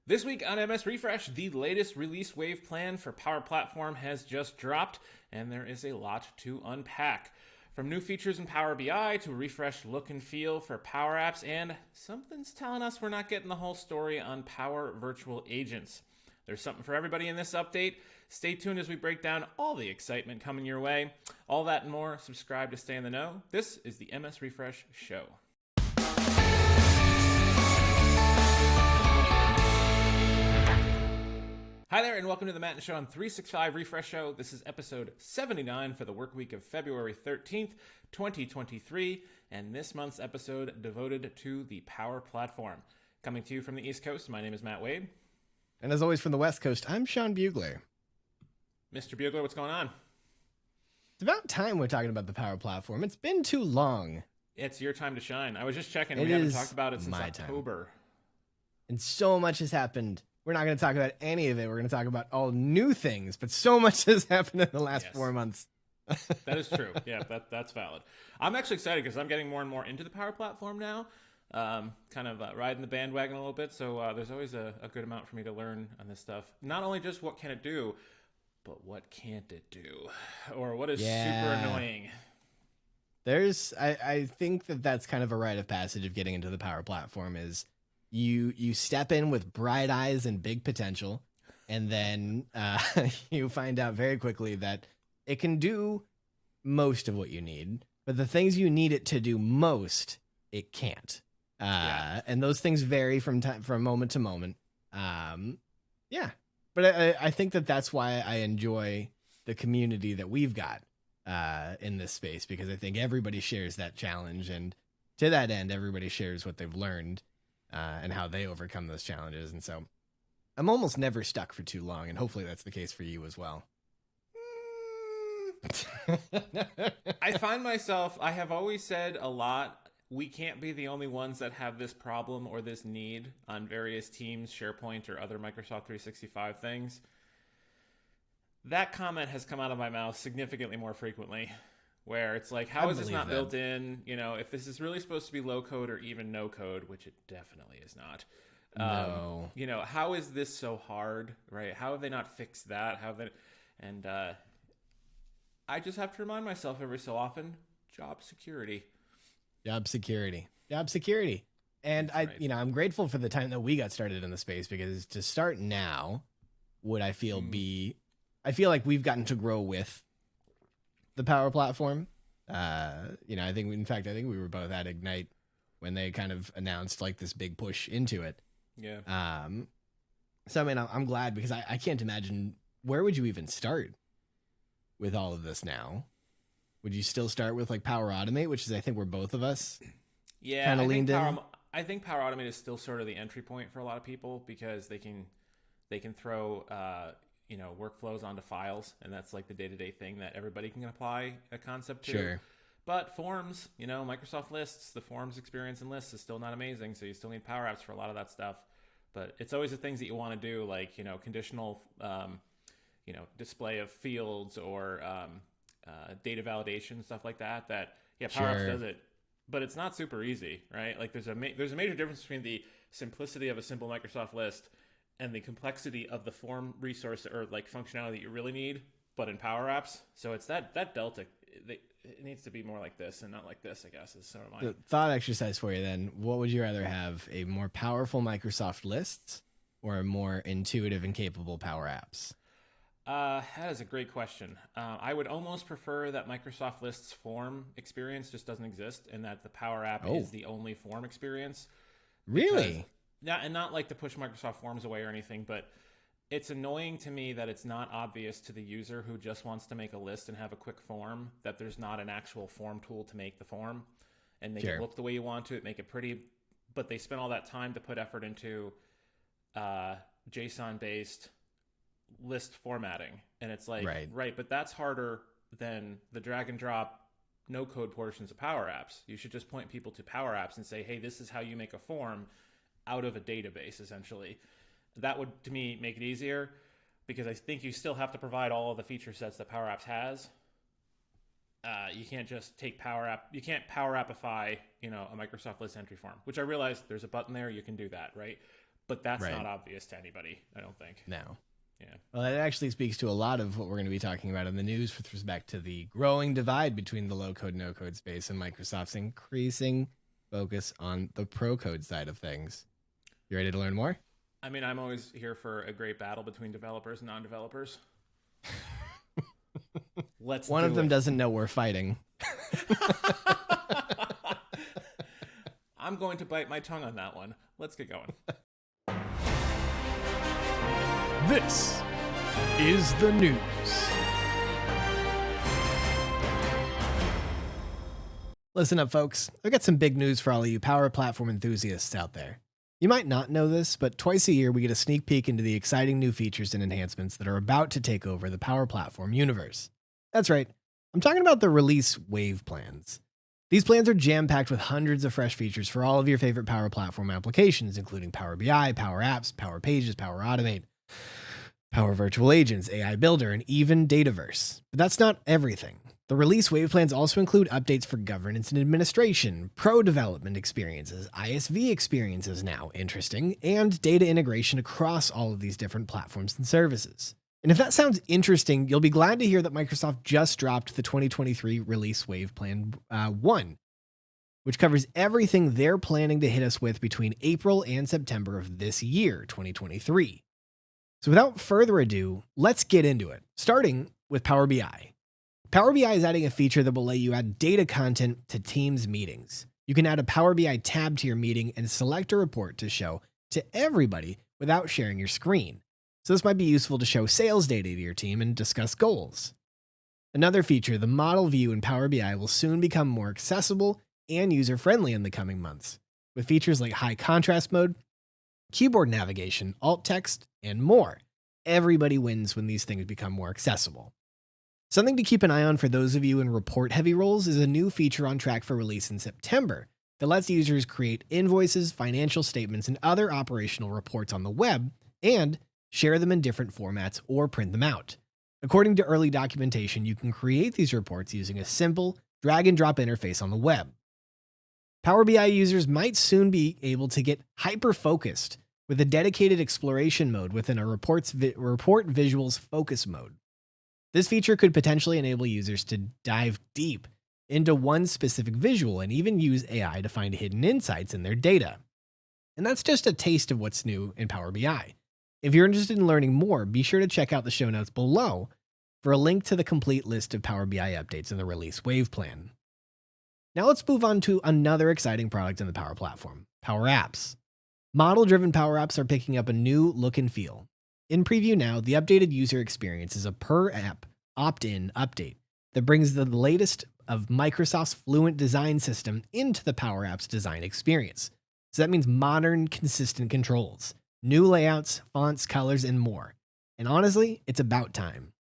This week on MS Refresh, the latest release wave plan for Power Platform has just dropped, and there is a lot to unpack. From new features in Power BI to a refreshed look and feel for Power Apps, and something's telling us we're not getting the whole story on Power Virtual Agents. There's something for everybody in this update. Stay tuned as we break down all the excitement coming your way. All that and more. Subscribe to stay in the know. This is the MS Refresh Show. Hi there, and welcome to the Matt and Show on 365 Refresh Show. This is episode 79 for the work week of February 13th, 2023, and this month's episode devoted to the Power Platform. Coming to you from the East Coast, my name is Matt Wade. And as always from the West Coast, I'm Sean Bugler. Mr. Bugler, what's going on? It's about time we're talking about the Power Platform. It's been too long. It's your time to shine. I was just checking. We haven't talked about it since October. And so much has happened. We're not going to talk about any of it. We're going to talk about all new things, but so much has happened in the last 4 months. That is true. Yeah, that's valid. I'm actually excited because I'm getting more and more into the Power Platform now. Kind of riding the bandwagon a little bit. So there's always a good amount for me to learn on this stuff. Not only just what can it do, but what can't it do? Or what is super annoying? I think that's kind of a rite of passage of getting into the Power Platform is you step in with bright eyes and big potential, and then you find out very quickly that it can do most of what you need, but the things you need it to do most, it can't. And those things vary from moment to moment. But I think that's why I enjoy the community that we've got in this space, because I think everybody shares that challenge, and to that end, everybody shares what they've learned and how they overcome those challenges. And so I'm almost never stuck for too long, and hopefully that's the case for you as well. I find myself, I have always said a lot, we can't be the only ones that have this problem or this need on various teams, SharePoint or other Microsoft 365 things. That comment has come out of my mouth significantly more frequently, where it's like, how is this not built in? You know, if this is really supposed to be low code or even no code, which it definitely is not. No. You know, how is this so hard, right? How have they not fixed that? And I just have to remind myself every so often, job security. And I'm grateful for the time that we got started in the space, because to start now would I feel like we've gotten to grow with the Power Platform. I think we were both at Ignite when they kind of announced like this big push into it. Yeah. So I mean, I'm glad, because I can't imagine, where would you even start with all of this now? Would you still start with like Power Automate, which is, I think, where both of us kind of leaned in? I think Power Automate is still sort of the entry point for a lot of people, because they can throw workflows onto files, and that's like the day-to-day thing that everybody can apply a concept to. Sure. But forms, Microsoft Lists, the forms experience in Lists is still not amazing, so you still need Power Apps for a lot of that stuff. But it's always the things that you want to do, like, conditional, display of fields or data validation, stuff like that. Power Apps does it, but it's not super easy, right? Like there's a major difference between the simplicity of a simple Microsoft List and the complexity of the form resource or like functionality that you really need, but in Power Apps. So it's that delta. It needs to be more like this and not like this, I guess, is sort of my the thought exercise for you then. What would you rather have, a more powerful Microsoft Lists or a more intuitive and capable Power Apps? That is a great question. I would almost prefer that Microsoft Lists form experience just doesn't exist, and that the Power App is the only form experience. Really? And not like to push Microsoft Forms away or anything, but it's annoying to me that it's not obvious to the user who just wants to make a list and have a quick form that there's not an actual form tool to make the form and make it look the way you want to, make it pretty, but they spend all that time to put effort into JSON-based list formatting. And it's like, right, but that's harder than the drag and drop no code portions of Power Apps. You should just point people to Power Apps and say, hey, this is how you make a form out of a database, essentially. That would, to me, make it easier, because I think you still have to provide all of the feature sets that Power Apps has. You can't just take you can't Power Appify, a Microsoft List entry form, which I realize there's a button there, you can do that, right? but that's Right. not obvious to anybody, I don't think. No. Yeah. Well, that actually speaks to a lot of what we're going to be talking about in the news with respect to the growing divide between the low-code, no-code space and Microsoft's increasing focus on the pro-code side of things. You ready to learn more? I mean, I'm always here for a great battle between developers and non-developers. One of them doesn't know we're fighting. I'm going to bite my tongue on that one. Let's get going. This is the news. Listen up, folks. I've got some big news for all of you Power Platform enthusiasts out there. You might not know this, but twice a year we get a sneak peek into the exciting new features and enhancements that are about to take over the Power Platform universe. That's right, I'm talking about the release wave plans. These plans are jam-packed with hundreds of fresh features for all of your favorite Power Platform applications, including Power BI, Power Apps, Power Pages, Power Automate, Power Virtual Agents, AI Builder, and even Dataverse. But that's not everything. The release wave plans also include updates for governance and administration, pro development experiences, ISV experiences now, interesting, and data integration across all of these different platforms and services. And if that sounds interesting, you'll be glad to hear that Microsoft just dropped the 2023 Release Wave Plan 1, which covers everything they're planning to hit us with between April and September of this year, 2023. So without further ado, let's get into it, starting with Power BI. Power BI is adding a feature that will let you add data content to Teams meetings. You can add a Power BI tab to your meeting and select a report to show to everybody without sharing your screen. So this might be useful to show sales data to your team and discuss goals. Another feature, the model view in Power BI will soon become more accessible and user-friendly in the coming months, with features like high contrast mode, keyboard navigation, alt text, and more. Everybody wins when these things become more accessible. Something to keep an eye on for those of you in report-heavy roles is a new feature on track for release in September that lets users create invoices, financial statements, and other operational reports on the web, and share them in different formats or print them out. According to early documentation, you can create these reports using a simple drag-and-drop interface on the web. Power BI users might soon be able to get hyper-focused with a dedicated exploration mode within a report visuals focus mode. This feature could potentially enable users to dive deep into one specific visual and even use AI to find hidden insights in their data. And that's just a taste of what's new in Power BI. If you're interested in learning more, be sure to check out the show notes below for a link to the complete list of Power BI updates in the release wave plan. Now let's move on to another exciting product in the Power Platform, Power Apps. Model-driven Power Apps are picking up a new look and feel. In preview now, the updated user experience is a per-app opt-in update that brings the latest of Microsoft's Fluent design system into the Power Apps design experience. So that means modern, consistent controls, new layouts, fonts, colors, and more. And honestly, it's about time.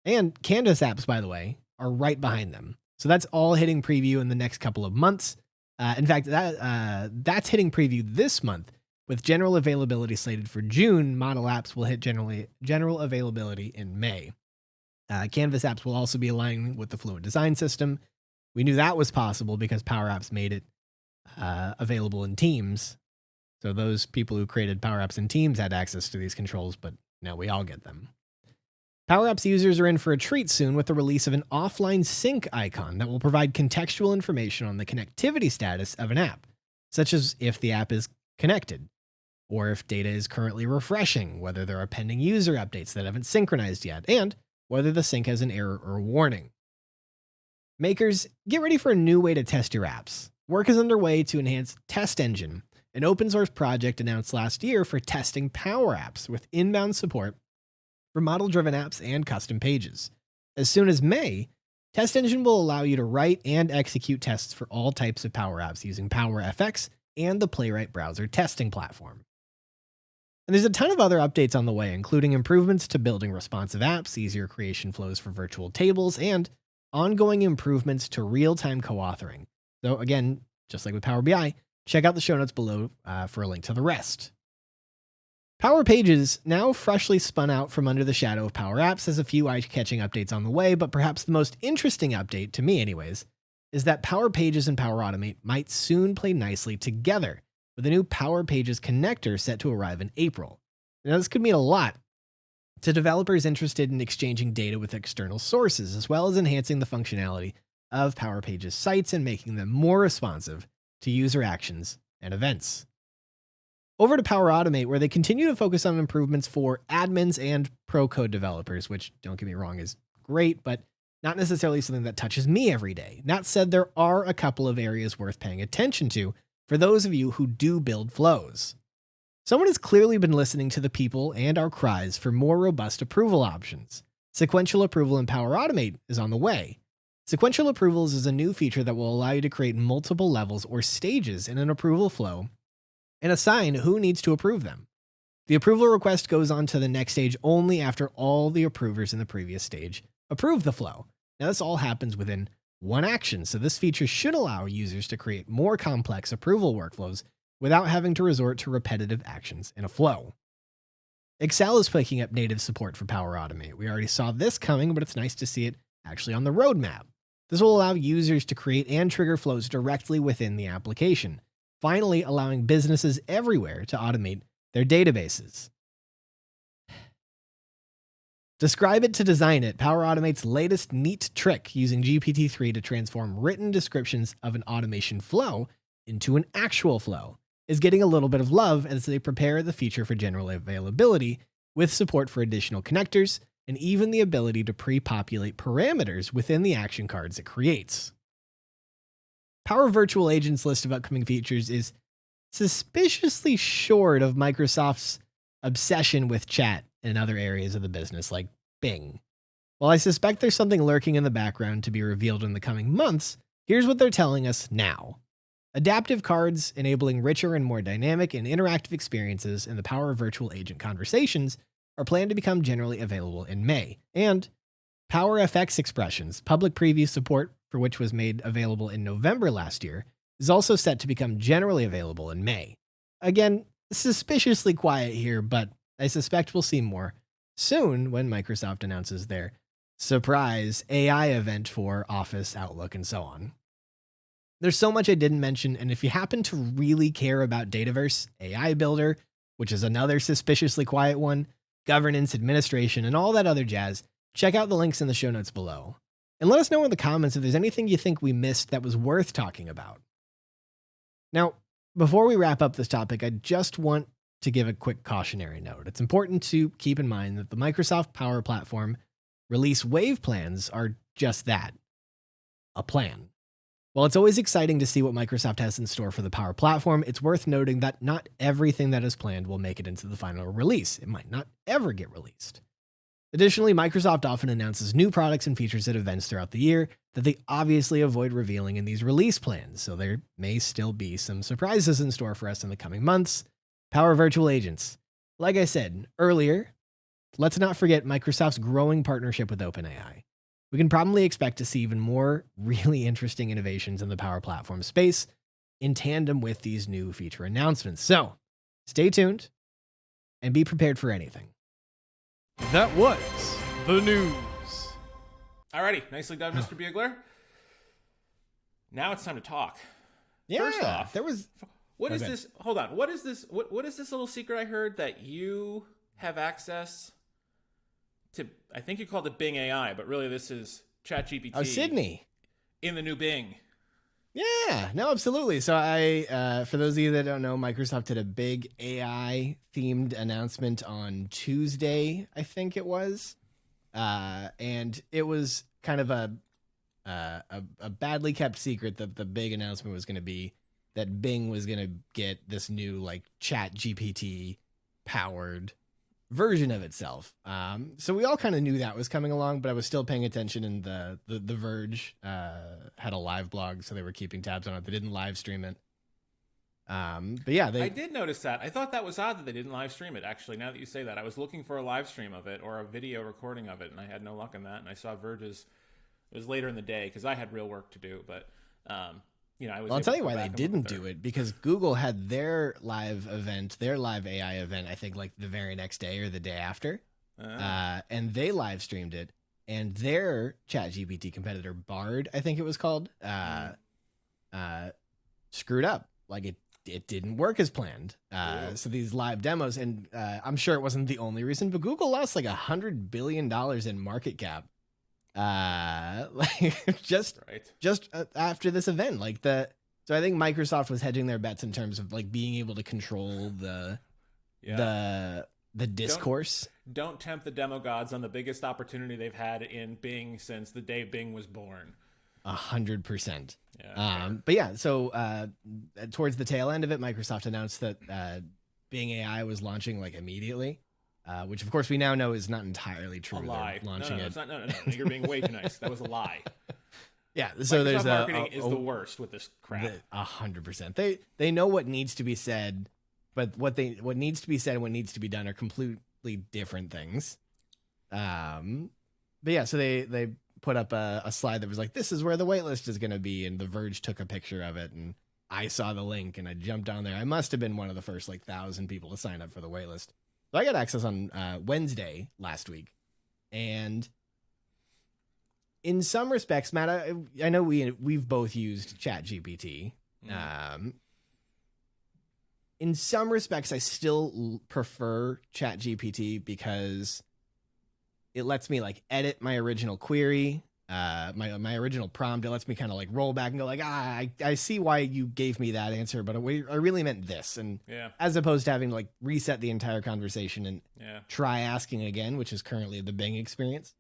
And Canvas apps, by the way, are right behind them. So that's all hitting preview in the next couple of months. In fact, that's hitting preview this month, with general availability slated for June. Model apps will hit general availability in May. Canvas apps will also be aligning with the Fluent design system. We knew that was possible because Power Apps made it available in Teams. So those people who created Power Apps in Teams had access to these controls, but now we all get them. Power Apps users are in for a treat soon with the release of an offline sync icon that will provide contextual information on the connectivity status of an app, such as if the app is connected, or if data is currently refreshing, whether there are pending user updates that haven't synchronized yet, and whether the sync has an error or warning. Makers, get ready for a new way to test your apps. Work is underway to enhance Test Engine, an open source project announced last year for testing Power Apps with inbound support for model-driven apps and custom pages. As soon as May, Test Engine will allow you to write and execute tests for all types of Power Apps using PowerFX and the Playwright browser testing platform. And there's a ton of other updates on the way, including improvements to building responsive apps, easier creation flows for virtual tables, and ongoing improvements to real-time co-authoring. So again, just like with Power BI, check out the show notes below for a link to the rest. Power Pages, now freshly spun out from under the shadow of Power Apps, has a few eye-catching updates on the way, but perhaps the most interesting update, to me anyways, is that Power Pages and Power Automate might soon play nicely together with a new Power Pages connector set to arrive in April. Now, this could mean a lot to developers interested in exchanging data with external sources, as well as enhancing the functionality of Power Pages sites and making them more responsive to user actions and events. Over to Power Automate, where they continue to focus on improvements for admins and pro code developers, which, don't get me wrong, is great, but not necessarily something that touches me every day. That said, there are a couple of areas worth paying attention to for those of you who do build flows. Someone has clearly been listening to the people and our cries for more robust approval options. Sequential approval in Power Automate is on the way. Sequential approvals is a new feature that will allow you to create multiple levels or stages in an approval flow and assign who needs to approve them. The approval request goes on to the next stage only after all the approvers in the previous stage approve the flow. Now, this all happens within one action, so this feature should allow users to create more complex approval workflows without having to resort to repetitive actions in a flow. Excel is picking up native support for Power Automate. We already saw this coming, but it's nice to see it actually on the roadmap. This will allow users to create and trigger flows directly within the application, finally allowing businesses everywhere to automate their databases. Describe it to design it. Power Automate's latest neat trick using GPT-3 to transform written descriptions of an automation flow into an actual flow is getting a little bit of love as they prepare the feature for general availability with support for additional connectors and even the ability to pre-populate parameters within the action cards it creates. Power Virtual Agent's list of upcoming features is suspiciously short of Microsoft's obsession with chat in other areas of the business like Bing. While I suspect there's something lurking in the background to be revealed in the coming months, here's what they're telling us now. Adaptive cards enabling richer and more dynamic and interactive experiences in the Power Virtual Agent conversations are planned to become generally available in May. And Power FX expressions, public preview support for which was made available in November last year, is also set to become generally available in May. Again, suspiciously quiet here, but I suspect we'll see more soon when Microsoft announces their surprise AI event for Office, Outlook, and so on. There's so much I didn't mention, and if you happen to really care about Dataverse, AI Builder, which is another suspiciously quiet one, governance, administration, and all that other jazz, check out the links in the show notes below. And let us know in the comments if there's anything you think we missed that was worth talking about. Now, before we wrap up this topic, I just want to give a quick cautionary note. It's important to keep in mind that the Microsoft Power Platform release wave plans are just that, a plan. While it's always exciting to see what Microsoft has in store for the Power Platform, it's worth noting that not everything that is planned will make it into the final release. It might not ever get released. Additionally, Microsoft often announces new products and features at events throughout the year that they obviously avoid revealing in these release plans, so there may still be some surprises in store for us in the coming months. Power Virtual Agents. Like I said earlier, let's not forget Microsoft's growing partnership with OpenAI. We can probably expect to see even more really interesting innovations in the Power Platform space in tandem with these new feature announcements. So, stay tuned and be prepared for anything. That was the news. Alrighty, nicely done, Mr. Bugler. Now it's time to talk. Yeah, First off, there was... What is this? Hold on. What is this? What is this little secret I heard that you have access to? I think you called it Bing AI, but really this is ChatGPT. Oh, Sydney. In the new Bing. Yeah, no, absolutely. So for those of you that don't know, Microsoft did a big AI themed announcement on Tuesday, I think it was. And it was kind of a badly kept secret that the big announcement was going to be that Bing was going to get this new like ChatGPT powered version of itself. So we all kind of knew that was coming along, but I was still paying attention, and the Verge had a live blog, so they were keeping tabs on it. They didn't live stream it. But yeah, I did notice that. I thought that was odd that they didn't live stream it, actually, now that you say that. I was looking for a live stream of it or a video recording of it, and I had no luck on that. And I saw Verge's, it was later in the day because I had real work to do, but you know, I was. Well, I'll tell you why they didn't do it, because Google had their live event, their live AI event, I think like the very next day or the day after. And they live streamed it, and their ChatGPT competitor, Bard, I think it was called, screwed up. Like it didn't work as planned. So these live demos, and I'm sure it wasn't the only reason, but Google lost like $100 billion in market cap. Like just after this event, so I think Microsoft was hedging their bets in terms of like being able to control the discourse. Don't tempt the demo gods on the biggest opportunity they've had in Bing since the day Bing was born. 100%. Yeah, but yeah, so towards the tail end of it, Microsoft announced that Bing AI was launching like immediately, which of course we now know is not entirely true. A lie. They're launching it. It's not, no, you're being way too nice. That was a lie. Yeah, so Microsoft marketing is the worst with this crap. 100%. They know what needs to be said, but what needs to be said and what needs to be done are completely different things. But yeah, so they put up a slide that was like, this is where the waitlist is going to be, and The Verge took a picture of it, and I saw the link and I jumped on there. I must have been one of the first like 1,000 people to sign up for the waitlist. So I got access on Wednesday last week, and in some respects, Matt, I know we've both used ChatGPT. In some respects, I still prefer ChatGPT because it lets me like edit my original query, my original prompt. It lets me kind of like roll back and go like, I see why you gave me that answer, but I really meant this. And as opposed to having to like reset the entire conversation and try asking again, which is currently the Bing experience.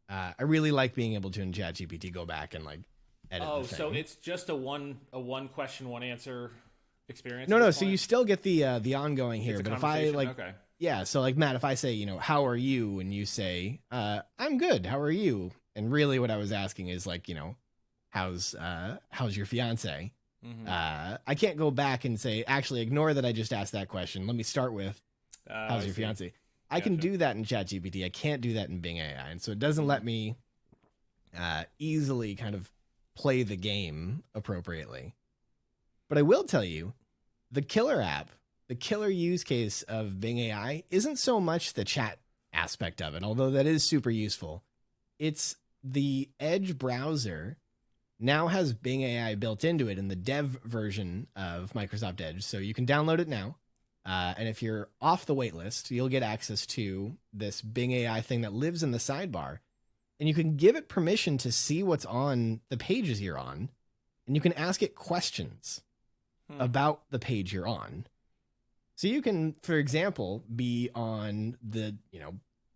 I really like being able to in ChatGPT go back and like edit. Oh, so it's just a one question, one answer experience? No. So you still get the ongoing here, but if I like, yeah. So like Matt, if I say, how are you, and you say, I'm good. How are you? And really, what I was asking is like, how's your fiance? Mm-hmm. I can't go back and say, actually, ignore that I just asked that question. Let me start with, how's your fiance? I can do that in ChatGPT. I can't do that in Bing AI. And so it doesn't let me easily kind of play the game appropriately. But I will tell you, the killer app, the killer use case of Bing AI isn't so much the chat aspect of it, although that is super useful. It's the Edge browser now has Bing AI built into it in the dev version of Microsoft Edge. So you can download it now. And if you're off the waitlist, you'll get access to this Bing AI thing that lives in the sidebar. And you can give it permission to see what's on the pages you're on. And you can ask it questions about the page you're on. So you can, for example, be on the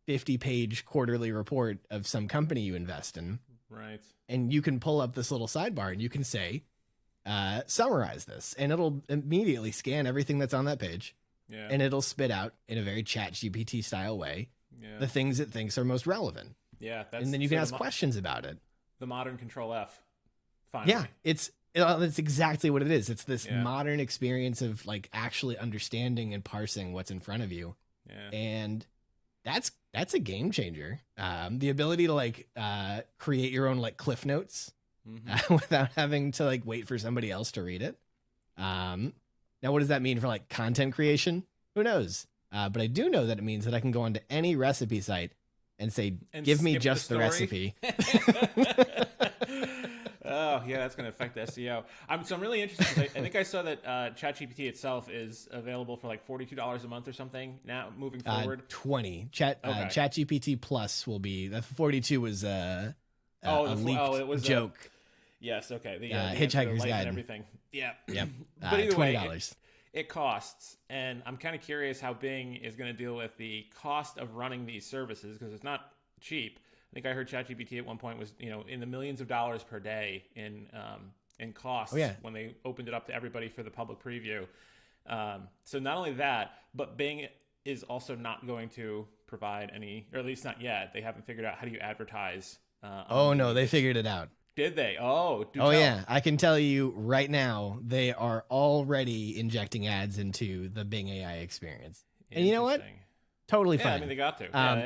50-page quarterly report of some company you invest in. Right. And you can pull up this little sidebar and you can say, summarize this, and it'll immediately scan everything that's on that page, and it'll spit out in a very ChatGPT style way the things it thinks are most relevant. Yeah, and then you can ask questions about it. The modern Control F. Finally. Yeah, it's exactly what it is. It's this modern experience of like actually understanding and parsing what's in front of you. Yeah, and that's a game changer. The ability to like create your own like cliff notes. Without having to like wait for somebody else to read it. Now, what does that mean for like content creation? Who knows? But I do know that it means that I can go onto any recipe site and say, give me just the recipe. Oh, yeah, that's going to affect the SEO. So I'm really interested because I think I saw that ChatGPT itself is available for like $42 a month or something now moving forward. 20. ChatGPT Plus will be, that 42 was a leaked joke. Yes, okay. The Hitchhiker's Guide and everything. Yeah. Yep. But either $20. Way, it costs, and I'm kind of curious how Bing is going to deal with the cost of running these services because it's not cheap. I think I heard ChatGPT at one point was in the millions of dollars per day in costs when they opened it up to everybody for the public preview. So not only that, but Bing is also not going to provide any, or at least not yet. They haven't figured out how do you advertise. No, they figured it out. Did they? Oh, yeah. I can tell you right now, they are already injecting ads into the Bing AI experience. And you know what? Totally fine. I mean, they got to.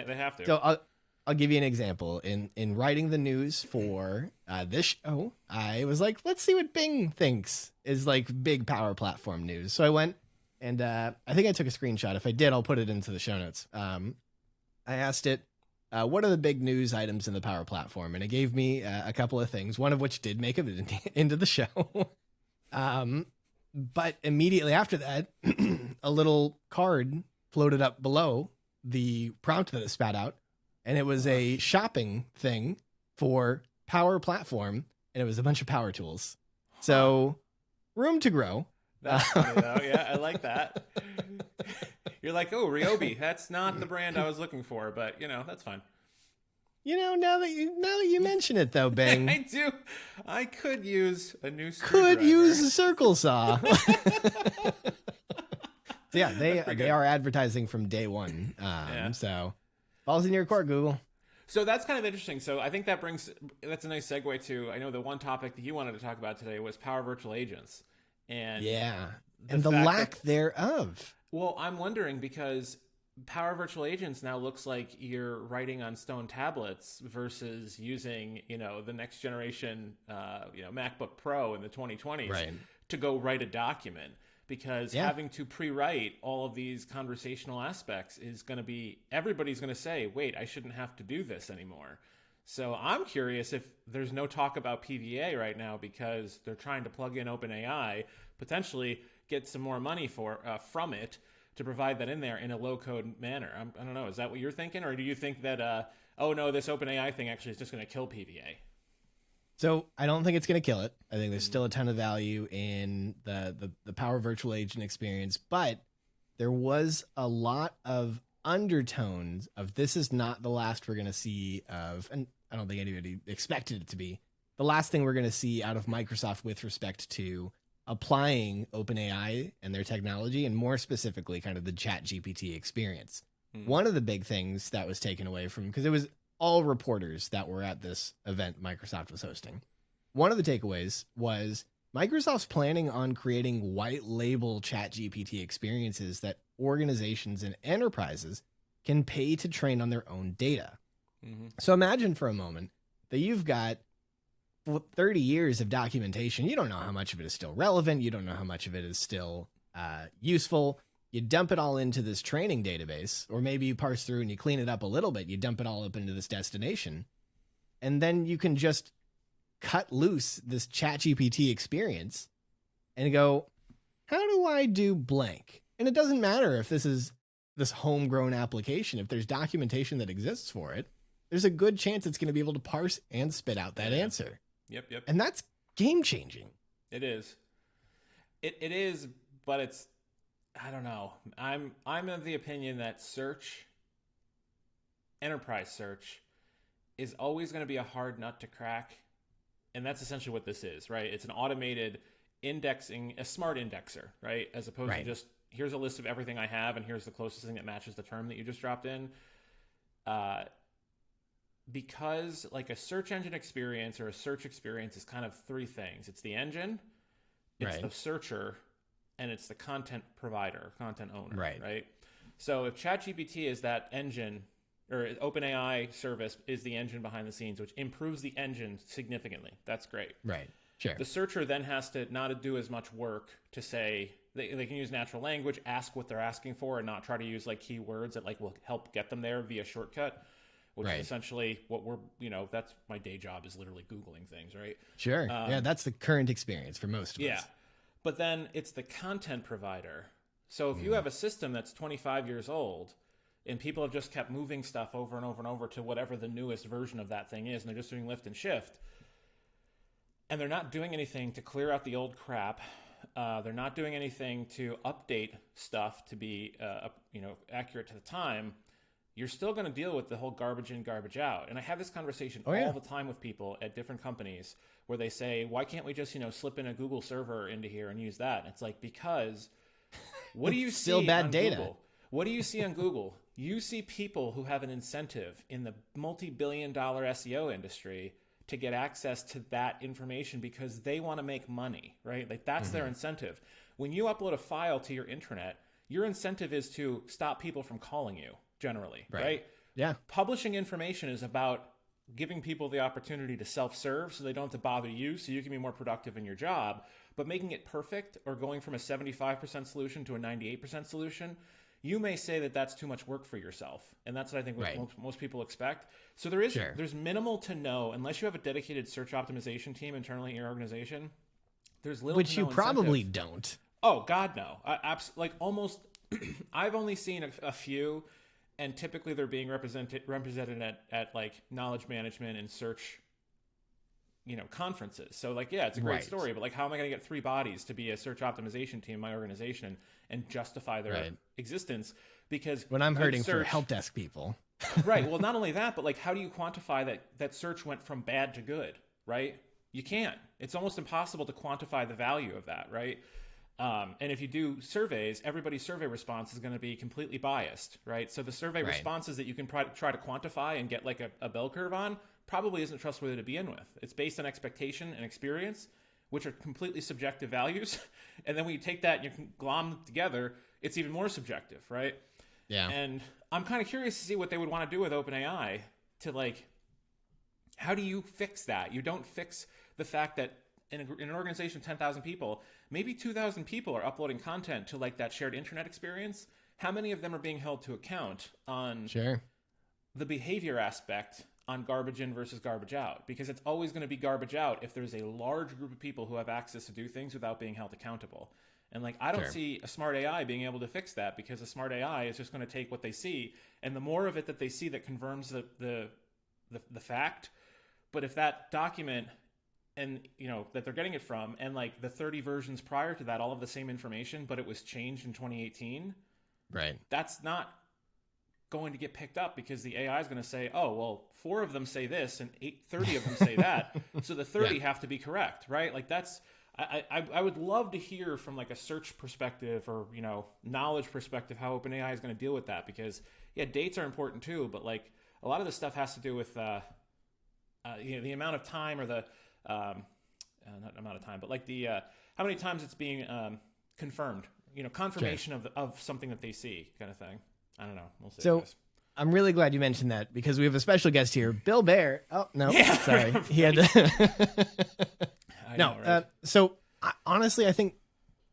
They have to. So I'll give you an example. In writing the news for this show, I was like, let's see what Bing thinks is like big power platform news. So I went and I think I took a screenshot. If I did, I'll put it into the show notes. I asked it, what are the big news items in the Power Platform? And it gave me a couple of things, one of which did make it into the show. But immediately after that, a little card floated up below the prompt that it spat out, and it was a shopping thing for Power Platform, and it was a bunch of power tools. So room to grow. That's funny though. Yeah, I like that. You're like, oh, Ryobi. That's not the brand I was looking for, but that's fine. Now that you mention it though, Bing, I do. I could use a new could use a circle saw. So yeah, they are advertising from day one. So balls in your court, Google. So that's kind of interesting. So I think that's a nice segue to, I know the one topic that you wanted to talk about today was Power Virtual Agents. And the lack thereof. Well, I'm wondering because Power Virtual Agents now looks like you're writing on stone tablets versus using, the next generation, MacBook Pro in the 2020s to go write a document. Because having to pre-write all of these conversational aspects is going to be, everybody's going to say, wait, I shouldn't have to do this anymore. So I'm curious if there's no talk about PVA right now because they're trying to plug in OpenAI, potentially get some more money from it to provide that in there in a low-code manner. I don't know. Is that what you're thinking? Or do you think that, this OpenAI thing actually is just going to kill PVA? So I don't think it's going to kill it. I think there's still a ton of value in the Power Virtual Agent experience, but there was a lot of undertones of this is not the last we're going to see of, and I don't think anybody expected it to be, the last thing we're going to see out of Microsoft with respect to applying OpenAI and their technology, and more specifically kind of the ChatGPT experience. One of the big things that was taken away from, because it was all reporters that were at this event Microsoft was hosting. One of the takeaways was Microsoft's planning on creating white label ChatGPT experiences that organizations and enterprises can pay to train on their own data. So imagine for a moment that you've got 30 years of documentation. You don't know how much of it is still relevant. You don't know how much of it is still useful. You dump it all into this training database, or maybe you parse through and you clean it up a little bit. You dump it all up into this destination, and then you can just cut loose this ChatGPT experience and go, how do I do blank? And it doesn't matter if this is this homegrown application. If there's documentation that exists for it, there's a good chance it's going to be able to parse and spit out that answer. Yep. And that's game changing. It is. It is, but it's, I don't know. I'm of the opinion that enterprise search, is always going to be a hard nut to crack. And that's essentially what this is, right? It's an automated indexing, a smart indexer, right? As opposed to just, here's a list of everything I have, and here's the closest thing that matches the term that you just dropped in. Because like a search engine experience or a search experience is kind of three things. It's the engine, it's the searcher, and it's the content provider, content owner, right? So if ChatGPT is that engine, or OpenAI service is the engine behind the scenes, which improves the engine significantly, that's great. Right, sure. The searcher then has to not do as much work to say, they can use natural language, ask what they're asking for, and not try to use like keywords that like will help get them there via shortcut, which is essentially what we're, that's my day job, is literally Googling things, right? Sure. That's the current experience for most of us. Yeah. But then it's the content provider. So if you have a system that's 25 years old and people have just kept moving stuff over and over and over to whatever the newest version of that thing is, and they're just doing lift and shift, and they're not doing anything to clear out the old crap, they're not doing anything to update stuff to be accurate to the time, you're still going to deal with the whole garbage in, garbage out. And I have this conversation all the time with people at different companies where they say, why can't we just, slip in a Google server into here and use that? And it's like, because what do you see still bad on data. Google? What do you see on Google? You see people who have an incentive in the multi-billion-dollar SEO industry to get access to that information because they want to make money, right? Like that's their incentive. When you upload a file to your intranet, your incentive is to stop people from calling you, generally, right? Yeah. Publishing information is about giving people the opportunity to self-serve so they don't have to bother you, so you can be more productive in your job. But making it perfect or going from a 75% solution to a 98% solution, you may say that that's too much work for yourself. And that's what I think most people expect. So there's minimal to no, unless you have a dedicated search optimization team internally in your organization, there's little Which to you no probably incentive. don't. Oh God, no. Like almost. I've only seen a few, and typically they're being represented at like knowledge management and search, conferences. So like, yeah, it's a great Right. story, but like, how am I going to get 3 bodies to be a search optimization team in my organization and justify their Right. existence? Because When I'm good hurting for search- help desk people. right. Well, not only that, but like, how do you quantify that search went from bad to good? Right. You can't. It's almost impossible to quantify the value of that. Right. And if you do surveys, everybody's survey response is going to be completely biased, right? So the survey Right. responses that you can try to quantify and get like a bell curve on probably isn't trustworthy to begin with. It's based on expectation and experience, which are completely subjective values. And then when you take that and you can glom them together, it's even more subjective, right? Yeah. And I'm kind of curious to see what they would want to do with OpenAI to like, how do you fix that? You don't fix the fact that in an organization of 10,000 people, maybe 2,000 people are uploading content to like that shared internet experience. How many of them are being held to account on Sure. the behavior aspect on garbage in versus garbage out? Because it's always going to be garbage out if there's a large group of people who have access to do things without being held accountable. And like, I don't Sure. see a smart AI being able to fix that, because a smart AI is just going to take what they see, and the more of it that they see that confirms the fact. But if that document and that they're getting it from, and like the 30 versions prior to that all have the same information, but it was changed in 2018, Right. that's not going to get picked up, because the AI is going to say, oh, well, 4 of them say this and 30 of them say that. So the 30 have to be correct, right? Like that's, I would love to hear from like a search perspective or, knowledge perspective, how OpenAI is going to deal with that, because yeah, dates are important too, but like a lot of this stuff has to do with, the amount of time, or the, not amount of time, but like the, how many times it's being, confirmed, confirmation of something that they see, kind of thing. I don't know. We'll see. So I'm really glad you mentioned that, because we have a special guest here, Bill Bear. Oh, no, Yeah, sorry. right. He had to. I No, know, right? so honestly, I think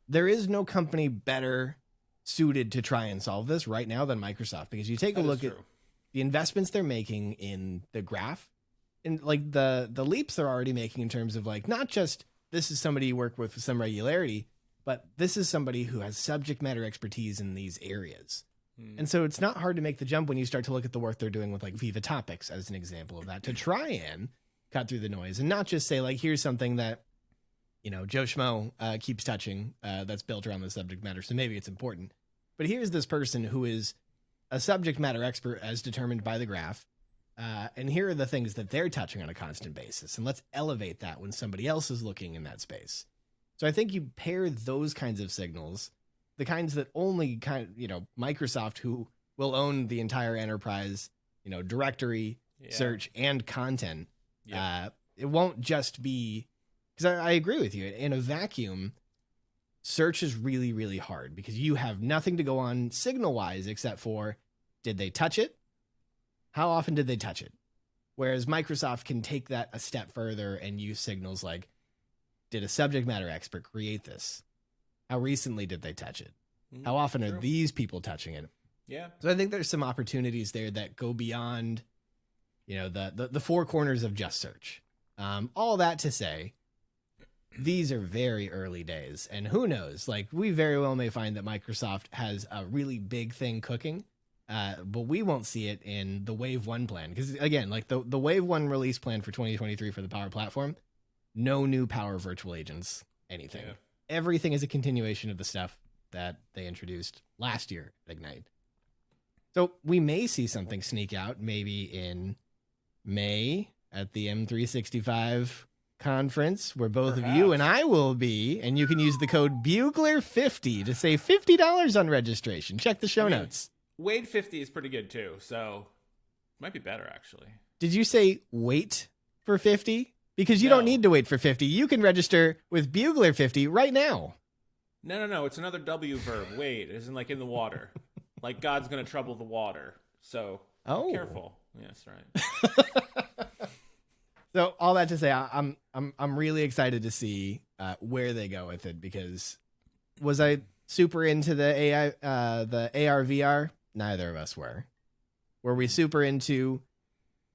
there is no company better suited to try and solve this right now than Microsoft, because you take a That is look at true. the investments they're making in the graph, and like the leaps they're already making in terms of like, not just this is somebody you work with some regularity, but this is somebody who has subject matter expertise in these areas. And so it's not hard to make the jump when you start to look at the work they're doing with like Viva Topics as an example of that, to try and cut through the noise and not just say like, here's something that, Joe Schmo keeps touching that's built around the subject matter, so maybe it's important. But here's this person who is a subject matter expert as determined by the graph. And here are the things that they're touching on a constant basis. And let's elevate that when somebody else is looking in that space. So I think you pair those kinds of signals, the kinds that only Microsoft, who will own the entire enterprise, directory, search, and content. Yeah. It won't just be, because I agree with you. In a vacuum, search is really, really hard, because you have nothing to go on signal wise except for, did they touch it? How often did they touch it? Whereas Microsoft can take that a step further and use signals like, did a subject matter expert create this? How recently did they touch it? How often are True. these people touching it? Yeah. So I think there's some opportunities there that go beyond, the 4 corners of just search. All that to say, these are very early days, and who knows? Like, we very well may find that Microsoft has a really big thing cooking, but we won't see it in the Wave 1 plan. Because again, like the Wave 1 release plan for 2023 for the Power Platform, no new Power virtual agents, anything. Yeah. Everything is a continuation of the stuff that they introduced last year at Ignite. So we may see something sneak out maybe in May at the M365 conference, where both of you and I will be, and you can use the code Bugler50 to save $50 on registration. Check the show notes. Wade 50 is pretty good too, so might be better actually. Did you say wait for 50? Because you No. don't need to wait for 50. You can register with Bugler50 right now. No. It's another W verb. Wade, isn't like in the water. Like God's gonna trouble the water. So Oh. careful. Yes, right. So all that to say, I'm really excited to see where they go with it, because was I super into the AI, the AR VR? Neither of us were. Were we super into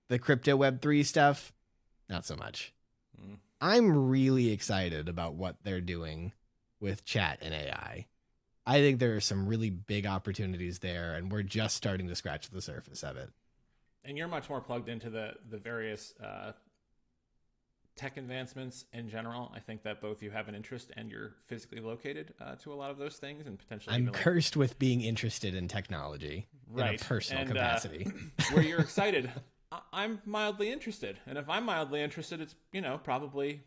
the crypto Web3 stuff? Not so much. I'm really excited about what they're doing with chat and AI. I think there are some really big opportunities there, and we're just starting to scratch the surface of it. And you're much more plugged into the various tech advancements in general. I think that both you have an interest and you're physically located to a lot of those things, and potentially I'm even cursed with being interested in technology in a personal capacity. Where you're excited, I'm mildly interested, and if I'm mildly interested, it's probably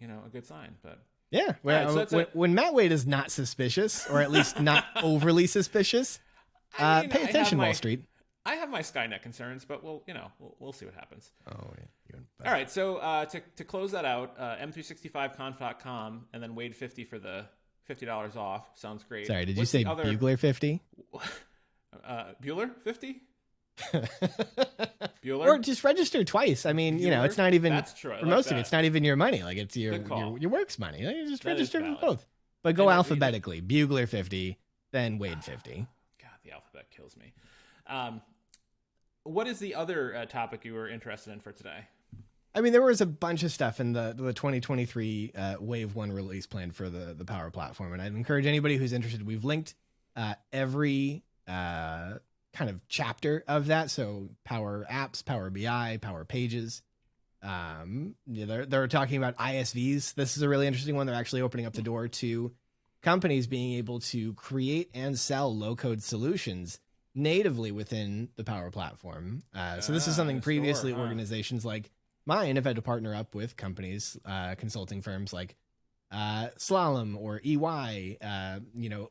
a good sign. But yeah, well, when Matt Wade is not suspicious, or at least not overly suspicious, pay attention, Wall Street. I have my Skynet concerns, but we'll see what happens. Oh, yeah. All right, so to close that out, m365conf.com and then Wade50 for the $50 off. Sounds great. Sorry, did you say Bugler 50? Bueller 50? Bueller? Or just register twice. I mean, Bueller? It's not even, that's true. for most of it, it's not even your money. Like, it's your work's money. You just register for both. But go alphabetically. Bugler 50, then Wade 50. God, the alphabet kills me. What is the other topic you were interested in for today? I mean, there was a bunch of stuff in the 2023 Wave 1 release plan for the Power Platform, and I'd encourage anybody who's interested. We've linked every kind of chapter of that, so Power Apps, Power BI, Power Pages. They're talking about ISVs. This is a really interesting one. They're actually opening up the door to companies being able to create and sell low-code solutions natively within the Power Platform. So this is something previously organizations like mine have had to partner up with companies, consulting firms like Slalom or EY,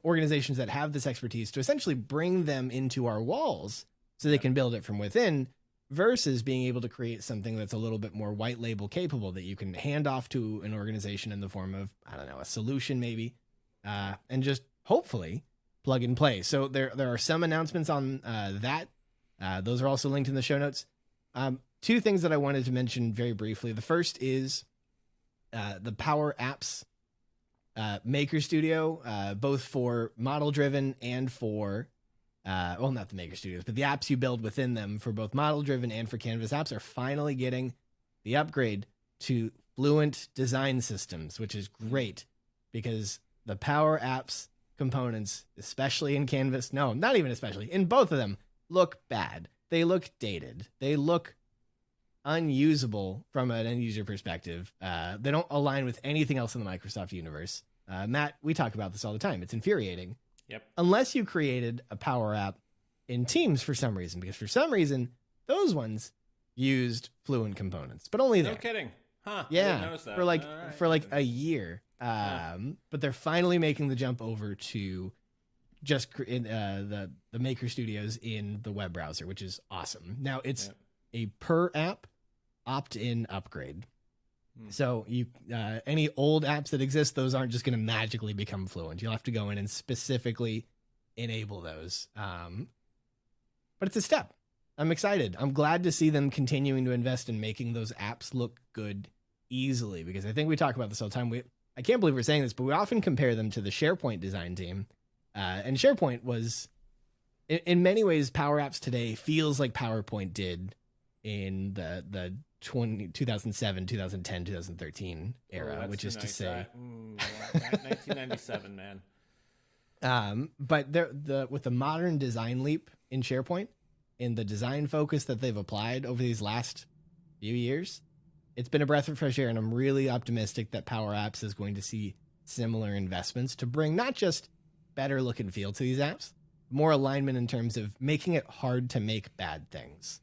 organizations that have this expertise to essentially bring them into our walls so they can build it from within, versus being able to create something that's a little bit more white label capable that you can hand off to an organization in the form of, a solution maybe, and just hopefully plug and play. So there are some announcements on that. Those are also linked in the show notes. Two things that I wanted to mention very briefly. The first is the Power Apps Maker Studio, both for model-driven and for, not the Maker Studios, but the apps you build within them for both model-driven and for Canvas apps are finally getting the upgrade to Fluent design systems, which is great because the Power Apps components, especially in Canvas, no, not even especially, in both of them, look bad. They look dated. They look unusable from an end user perspective. They don't align with anything else in the Microsoft universe. Matt, we talk about this all the time. It's infuriating. Yep. Unless you created a Power App in Teams for some reason, because for some reason, those ones used Fluent components, but only there. No kidding. Huh. Yeah. I didn't notice that. For like a year. But they're finally making the jump over to just the Maker Studios in the web browser, which is awesome. Now it's a per app opt-in upgrade. So you any old apps that exist, those aren't just going to magically become Fluent. You'll have to go in and specifically enable those. But it's a step. I'm excited. I'm glad to see them continuing to invest in making those apps look good easily, because I think we talk about this all the time. I can't believe we're saying this, but we often compare them to the SharePoint design team. And SharePoint was, in many ways, Power Apps today feels like PowerPoint did in the 2007, 2010, 2013 era, which is to say... 1997, man. But with the modern design leap in SharePoint, in the design focus that they've applied over these last few years, it's been a breath of fresh air, and I'm really optimistic that Power Apps is going to see similar investments to bring not just better look and feel to these apps, more alignment in terms of making it hard to make bad things.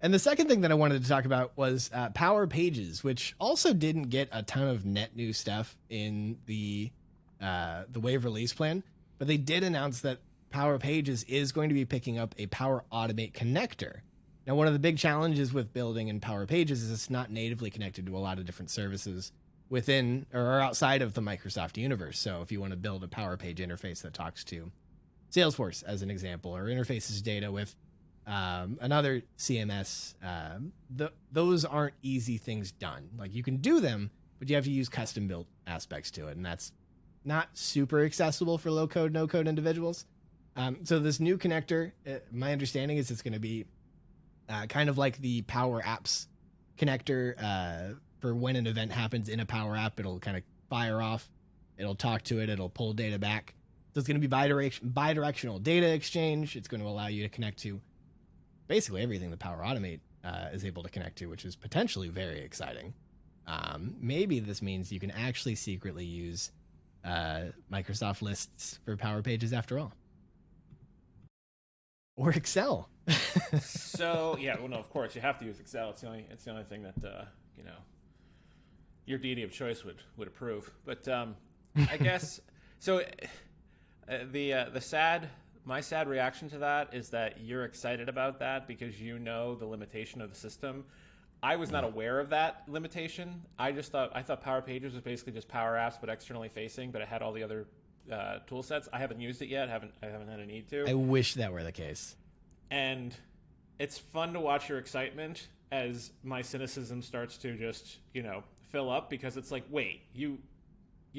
And the second thing that I wanted to talk about was Power Pages, which also didn't get a ton of net new stuff in the Wave release plan, but they did announce that Power Pages is going to be picking up a Power Automate connector. Now, one of the big challenges with building in Power Pages is it's not natively connected to a lot of different services within or outside of the Microsoft universe. So if you want to build a Power Page interface that talks to Salesforce, as an example, or interfaces data with another CMS, those aren't easy things done. Like, you can do them, but you have to use custom built aspects to it. And that's not super accessible for low code, no code individuals. So this new connector, my understanding is it's going to be kind of like the Power Apps connector for when an event happens in a Power App, it'll kind of fire off. It'll talk to it. It'll pull data back. So it's going to be bidirectional data exchange. It's going to allow you to connect to basically everything the Power Automate is able to connect to, which is potentially very exciting. Maybe this means you can actually secretly use Microsoft Lists for Power Pages after all. Or Excel. So, yeah, well, no, of course, you have to use Excel. It's the only thing that, your deity of choice would approve. But I guess, so my sad reaction to that is that you're excited about that because you know the limitation of the system. I was not aware of that limitation. I thought Power Pages was basically just Power Apps, but externally facing, but it had all the other tool sets. I haven't used it yet. I haven't had a need to. I wish that were the case. And it's fun to watch your excitement as my cynicism starts to just, fill up, because it's like, wait, you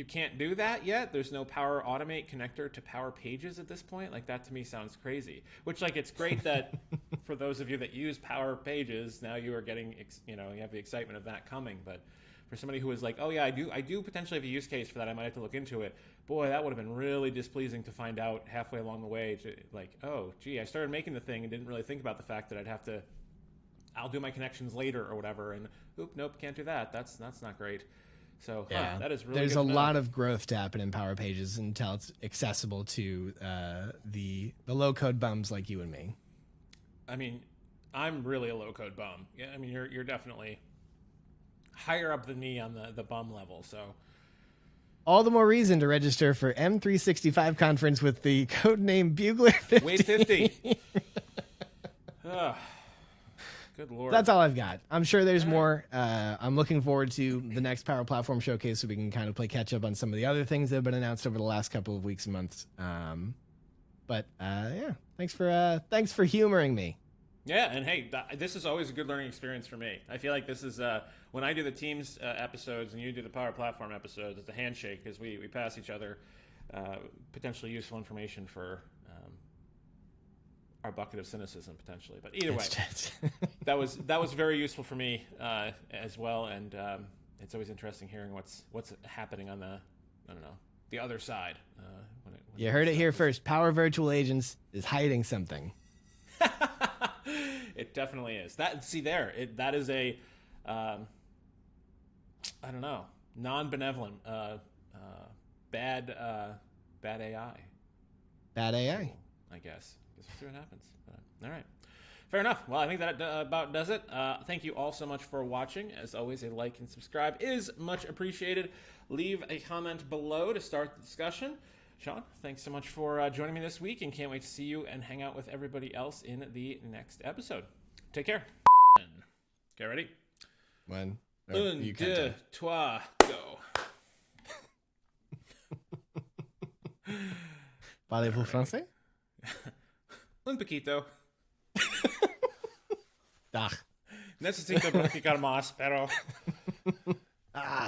can't do that yet? There's no Power Automate connector to Power Pages at this point? Like, that to me sounds crazy. Which, like, it's great that for those of you that use Power Pages, now you are getting, you have the excitement of that coming. But for somebody who is like, oh yeah, I do potentially have a use case for that, I might have to look into it. Boy, that would have been really displeasing to find out halfway along the way, to like, oh, gee, I started making the thing and didn't really think about the fact that I'll do my connections later or whatever, and nope, can't do that. That's not great. So yeah, that is really there's good a to know. lot of growth to happen in Power Pages until it's accessible to the low code bums like you and me. I mean, I'm really a low code bum. Yeah, I mean, you're definitely higher up than me on the bum level. So all the more reason to register for M365 conference with the code name Bugler 50. Wait 50. Ugh. Good Lord. That's all I've got. I'm sure there's more. I'm looking forward to the next Power Platform Showcase so we can kind of play catch up on some of the other things that have been announced over the last couple of weeks and months. But yeah, thanks for humoring me. Yeah, and hey, this is always a good learning experience for me. I feel like this is when I do the Teams episodes and you do the Power Platform episodes, it's a handshake because we pass each other potentially useful information for our bucket of cynicism potentially. But either way, that was very useful for me as well, and it's always interesting hearing what's happening on the other side. When you heard it here first. Power Virtual Agents is hiding something. It definitely is. That is a I don't know, non-benevolent bad AI. Bad AI. I guess we'll see what happens. All right. Fair enough. Well, I think that about does it. Thank you all so much for watching. As always, a like and subscribe is much appreciated. Leave a comment below to start the discussion. Sean, thanks so much for joining me this week, and can't wait to see you and hang out with everybody else in the next episode. Take care. Get ready? One, deux, trois, go. Parlez-vous français? Un poquito. Ach. Necesito practicar más, pero...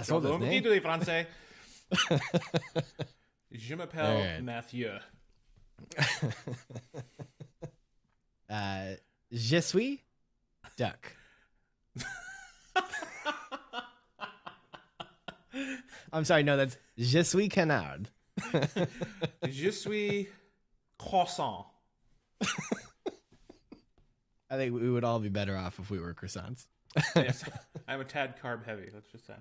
So un poquito de francés. Je m'appelle Mathieu. Je suis duck. I'm sorry, no, that's je suis canard. Je suis croissant. I think we would all be better off if we were croissants. Yes, I'm a tad carb heavy. Let's just say.